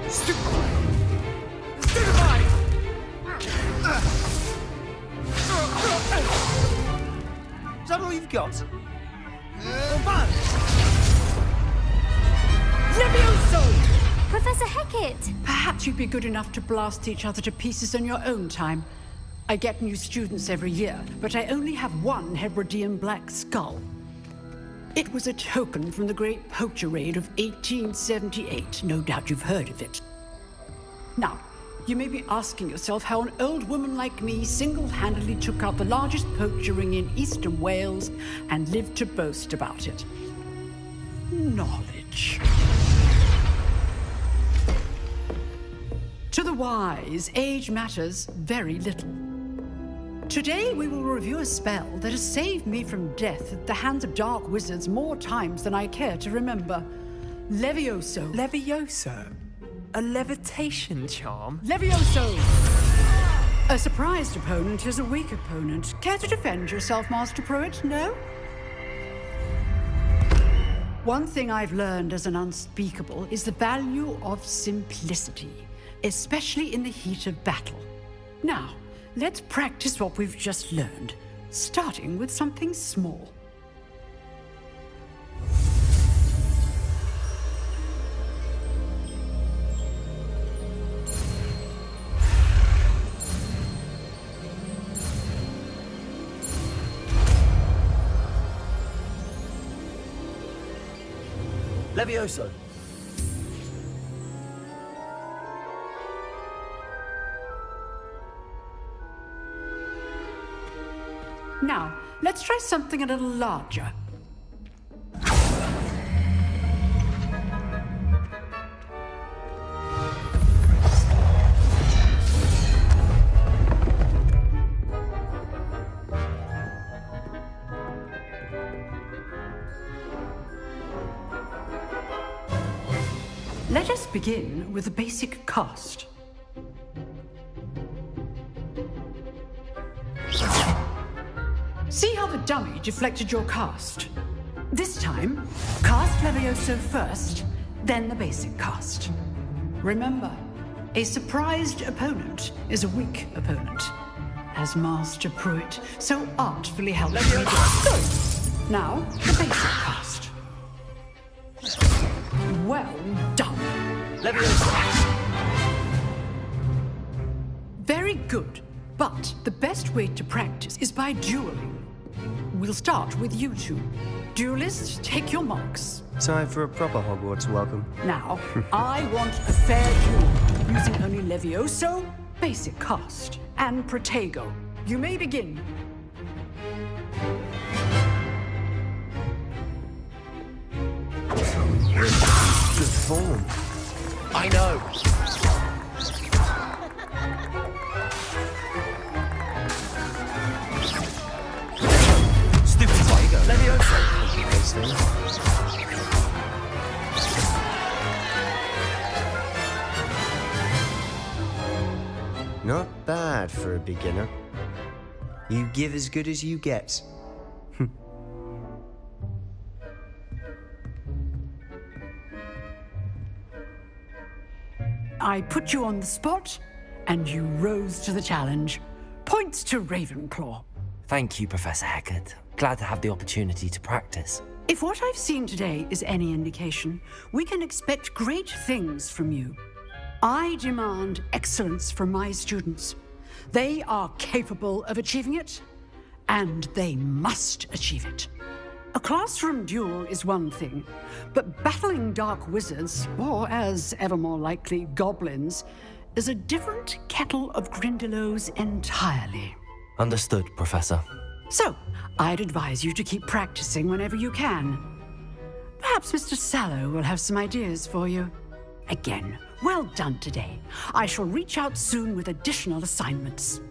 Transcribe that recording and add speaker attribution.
Speaker 1: Stupefy! Is that all you've got? Bad.
Speaker 2: Levioso!
Speaker 3: Professor Hecat!
Speaker 2: Perhaps you'd be good enough to blast each other to pieces in your own time. I get new students every year, but I only have one Hebridean black skull. It was a token from the Great Poacher Raid of 1878. No doubt you've heard of it. Now, you may be asking yourself how an old woman like me single-handedly took out the largest poacher ring in eastern Wales and lived to boast about it. Knowledge. To the wise, age matters very little. Today we will review a spell that has saved me from death at the hands of dark wizards more times than I care to remember. Levioso.
Speaker 4: Levioso? A levitation charm?
Speaker 2: Levioso! A surprised opponent is a weak opponent. Care to defend yourself, Master Pruitt? No? One thing I've learned as an unspeakable is the value of simplicity, especially in the heat of battle. Now, let's practice what we've just learned, starting with something small.
Speaker 1: Levioso.
Speaker 2: Now, let's try something a little larger. Let us begin with a basic cast. See how the dummy deflected your cast? This time, cast Levioso first, then the basic cast. Remember, a surprised opponent is a weak opponent, as Master Pruitt so artfully helped me do. Good. Now, the basic cast. Well done.
Speaker 1: Levioso.
Speaker 2: Very good. But the best way to practice is by dueling. We'll start with you two. Duelists, take your marks.
Speaker 5: Time for a proper Hogwarts welcome.
Speaker 2: Now, I want a fair duel, using only Levioso, basic cast, and Protego. You may begin.
Speaker 5: Good form.
Speaker 1: I know.
Speaker 5: Not bad for a beginner. You give as good as you get.
Speaker 2: I put you on the spot, and you rose to the challenge. Points to Ravenclaw.
Speaker 4: Thank you, Professor Hecat. Glad to have the opportunity to practice.
Speaker 2: If what I've seen today is any indication, we can expect great things from you. I demand excellence from my students. They are capable of achieving it, and they must achieve it. A classroom duel is one thing, but battling dark wizards, or as ever more likely, goblins, is a different kettle of Grindylows entirely.
Speaker 4: Understood, Professor.
Speaker 2: So, I'd advise you to keep practicing whenever you can. Perhaps Mr. Sallow will have some ideas for you. Again, well done today. I shall reach out soon with additional assignments.